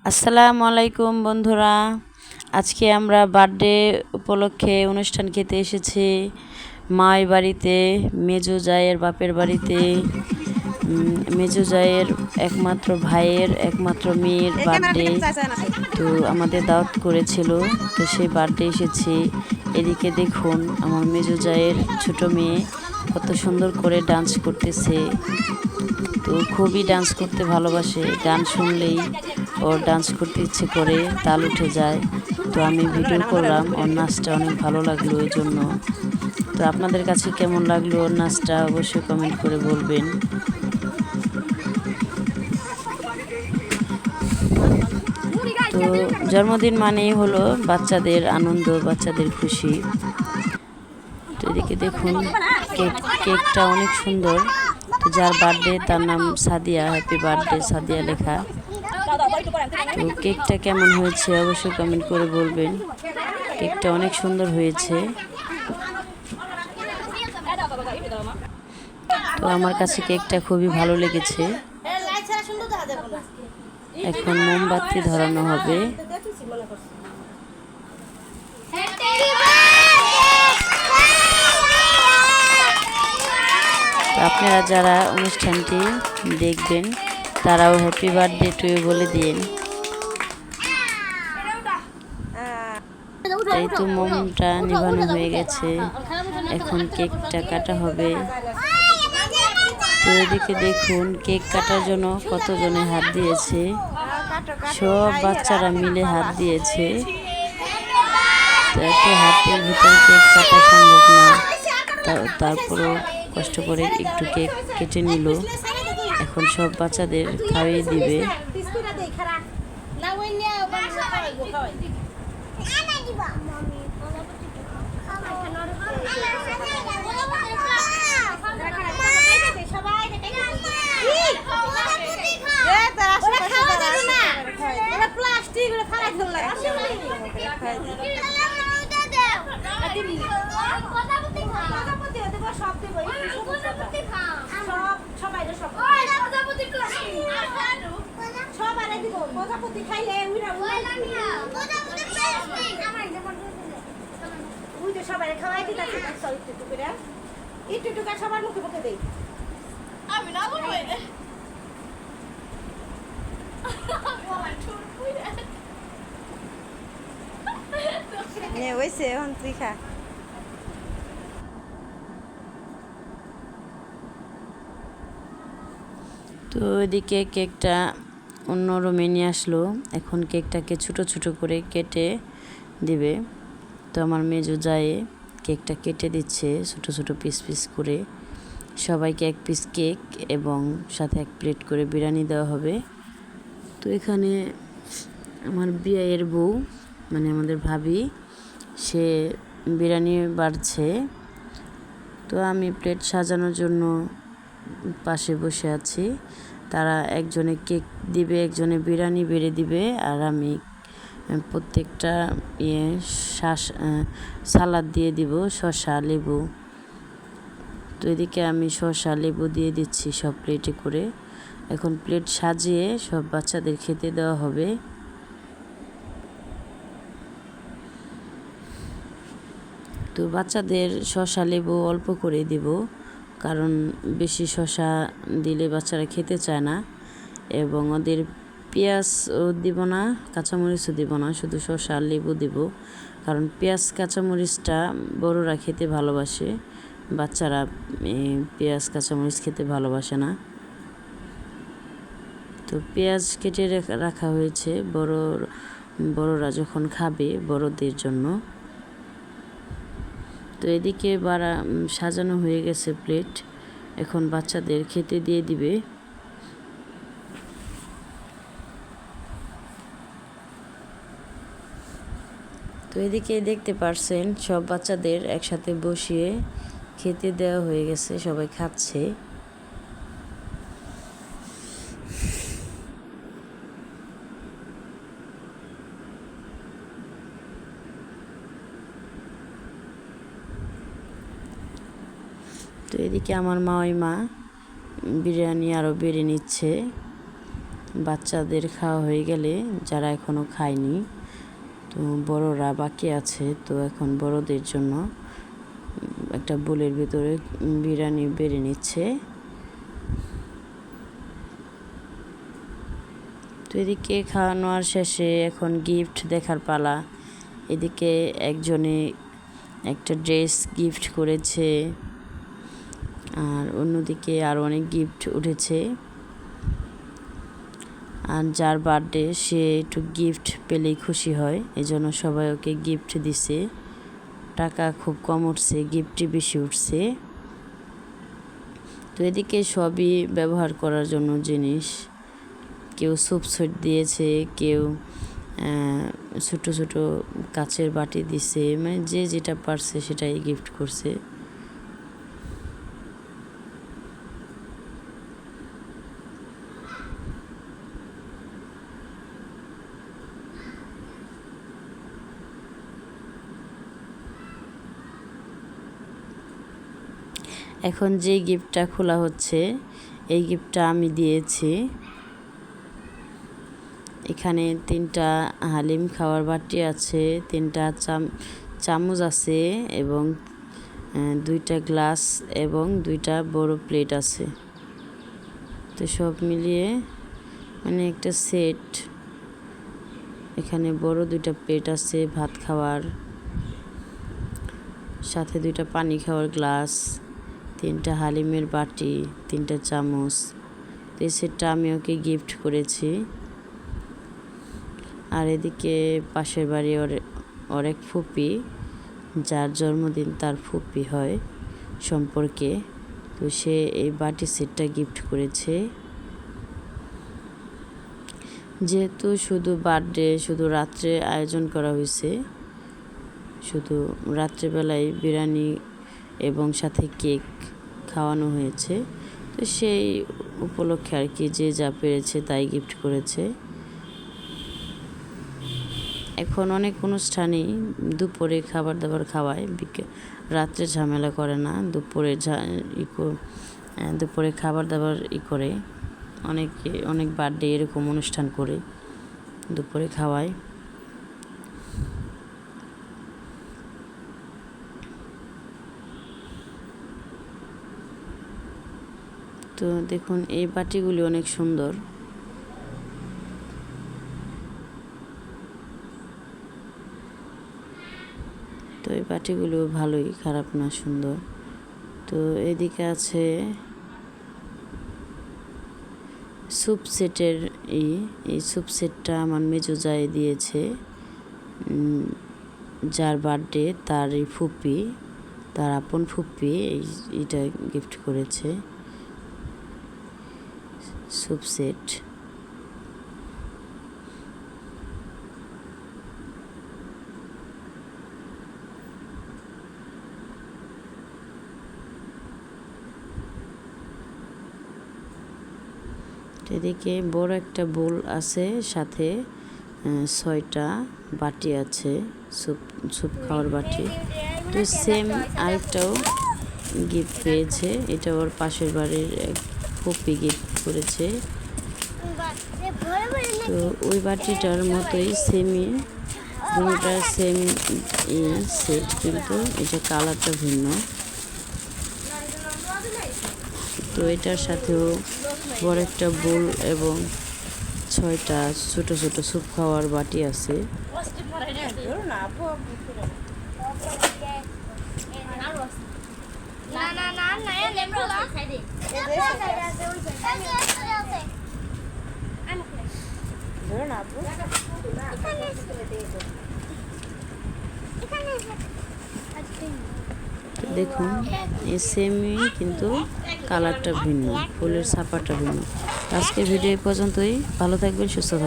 আসসালামু আলাইকুম বন্ধুরা। আজকে আমরা বার্থডে উপলক্ষে অনুষ্ঠান খেতে এসেছি মায়ের বাড়িতে, মেজো জায়ের বাপের বাড়িতে। মেজো জায়ের একমাত্র ভাইয়ের একমাত্র মেয়ের বার্থডে, তো আমাদের দাওয়াত করেছিল, তো সেই বার্থডে এসেছি। এদিকে দেখুন আমার মেজো জায়ের ছোট মেয়ে কত সুন্দর করে ডান্স করতেছে। তো খুবই ডান্স করতে ভালোবাসে, গান শুনলেই ওর ডান্স করতে ইচ্ছে করে, তাল উঠে যায়। তো আমি ভিডিও করলাম, ওর নাচটা অনেক ভালো লাগলো এই জন্য। তো আপনাদের কাছে কেমন লাগলো ওর নাচটা অবশ্যই কমেন্ট করে বলবেন। তো জন্মদিন মানেই হলো বাচ্চাদের আনন্দ, বাচ্চাদের খুশি। তো এদিকে দেখুন কেকটা অনেক সুন্দর। তো যার বার্থডে তার নাম সাদিয়া, হ্যাপি বার্থডে সাদিয়া লেখা। তো কেকটা কেমন হয়েছে অবশ্যই কমেন্ট করে বলবেন। কেকটা অনেক সুন্দর হয়েছে। তো আমার কাছে কেকটা খুবই ভালো লেগেছে। এখন মোমবাতি ধরানো হবে। আপনারা যারা অনুষ্ঠানটি দেখবেন তারাও হ্যাপি বার্থডে টু ইউ বলে দিন। এই তো মোমটা নিভানো হয়ে গেছে, এখন কেকটা কাটা হবে। তো এদিকে দেখুন কেক কাটার জন্য কতজনে হাত দিয়েছে, সব বাচ্চারা মিলে হাত দিয়েছে। তো এত হাতের ভিতরে কেক কাটা সম্ভব না, তারপরও কষ্ট করে একটু কেক কেটে নিল। এখন সব বাচ্চাদের খাইয়ে দিবে। সবাই খাওয়াই দিতে একটু সবার মুখে মুখে দেই। আমি না বলবো হয়েছে এখন তুই খা। তো এদিকে কেকটা অন্য রুমে নিয়ে আসলো। এখন কেকটাকে ছোট ছোট করে কেটে দিবে। তো আমার মেজো যায় কেকটা কেটে দিচ্ছে ছোট ছোট পিস পিস করে। সবাইকে এক পিস কেক এবং সাথে এক প্লেট করে বিরিয়ানি দেওয়া হবে। তো এখানে আমার বিয়ের বউ মানে আমাদের ভাবি, সে বিরিয়ানি বাড়ছে। তো আমি প্লেট সাজানোর জন্য পাশে বসে আছি। তারা একজনে কেক দিবে, একজনে বিরিয়ানি বেড়ে দিবে, আর আমি প্রত্যেকটা সালাদ দিয়ে দিব, শসা লেবু। তো এদিকে আমি শসা লেবু দিয়ে দিচ্ছি সব প্লেটে করে। এখন প্লেট সাজিয়ে সব বাচ্চাদের খেতে দেওয়া হবে। তো বাচ্চাদের শসা লেবু অল্প করে দিব, কারণ বেশি শসা দিলে বাচ্চারা খেতে চায় না। এবং ওদের পেঁয়াজও দিব না, কাঁচামরিচও দিব না, শুধু শসা আর লেবু দিব। কারণ পেঁয়াজ কাঁচামরিচটা বড়রা খেতে ভালোবাসে, বাচ্চারা পেঁয়াজ কাঁচামরিচ খেতে ভালোবাসে না। তো পেঁয়াজ কেটে রাখা হয়েছে বড়রা যখন খাবে, বড়দের জন্য। তো এদিকে সাজানো হয়ে গেছে প্লেট, এখন বাচ্চাদের খেতে দিয়ে দিবে। তো এদিকে দেখতে পারছেন সব বাচ্চাদের একসাথে বসিয়ে খেতে দেওয়া হয়ে গেছে, সবাই খাচ্ছে। তো এদিকে আমার মা বিরিয়ানি আরও বেড়ে নিচ্ছে। বাচ্চাদের খাওয়া হয়ে গেলে যারা এখনও খায়নি, তো বড়রা বাকি আছে, তো এখন বড়দের জন্য একটা বোলের ভিতরে বিরিয়ানি বেড়ে নিচ্ছে। তো এদিকে খাওয়ানোর শেষে এখন গিফট দেখার পালা। এদিকে একজনে একটা ড্রেস গিফট করেছে, আর অন্যদিকে আরও অনেক গিফট উঠেছে। আর যার বার্থডে সে একটু গিফট পেলেই খুশি হয়, এজন্য সবাই ওকে গিফট দিছে। টাকা খুব কম উঠছে, গিফটই বেশি উঠছে। তো এদিকে সবই ব্যবহার করার জন্য জিনিস, কেউ স্যুপ সেট দিয়েছে, কেউ ছোটো ছোটো কাচের বাটি দিছে, মানে যে যেটা পারছে সেটাই গিফট করছে। এখন যে গিফটটা খোলা হচ্ছে, এই গিফটটা আমি দিয়েছি। এখানে 3টা হালিম খাওয়ার বাটি আছে, 3টা চামচ আছে, এবং 2টা গ্লাস এবং 2টা বড় প্লেট আছে। তো সব মিলিয়ে মানে একটা সেট। এখানে বড় 2টা প্লেট আছে ভাত খাওয়ার, সাথে 2টা পানি খাওয়ার গ্লাস, 3টা হালিমের বাটি, 3টা চামচ। তো এই সেটটা আমি ওকে গিফট করেছি। আর এদিকে পাশের বাড়ি ওর এক ফুপি, যার জন্মদিন তার ফুপি হয় সম্পর্কে, তো সে এই বাটি সেটটা গিফট করেছে। যেহেতু শুধু বার্থডে, শুধু রাত্রে আয়োজন করা হয়েছে, শুধু রাত্রেবেলায় বিরিয়ানি এবং সাথে কেক খাওয়ানো হয়েছে, তো সেই উপলক্ষে আর কি যে যা পেরেছে তাই গিফট করেছে। এখন অনেক অনুষ্ঠানেই দুপুরে খাবার দাবার খাওয়ায়, রাত্রে ঝামেলা করে না, দুপুরে খাবার দাবার করে। অনেক বার্থডে এরকম অনুষ্ঠান করে দুপুরে খাওয়ায়। তো দেখুন এই বাটিগুলি অনেক সুন্দর। তো এই বাটিগুলো ভালোই, খারাপ না, সুন্দর। তো এদিকে আছে স্যুপ সেটের এই স্যুপ সেটটা আমার মেজো জায় দিয়েছে, যার বার্থডে তার এই ফুপি, তার আপন ফুপি এইটা গিফট করেছে স্যুপ সেট। এদিকে বড় একটা বোল আছে, সাথে 6টা বাটি আছে, স্যুপ খাওয়ার বাটি। তো সেম আরেকটাও গিফট পেয়েছে, এটা ওর পাশের বাড়ির এক ফুপি গিফট করেছে। তো ওই বাটিটার মতোই সেমই, দুটোটার সেম সেট, কিন্তু এটা কালারটা ভিন্ন। তো এটার সাথেও বড় একটা বোল এবং 6টা ছোট ছোট স্যুপ খাওয়ার বাটি আছে। দেখুন এই সেমই, কিন্তু কালারটা ভিন্ন, ফুলের ছাপাটা ভিন্ন। আজকের ভিডিও এই পর্যন্তই। ভালো থাকবেন, সুস্থ থাকবেন।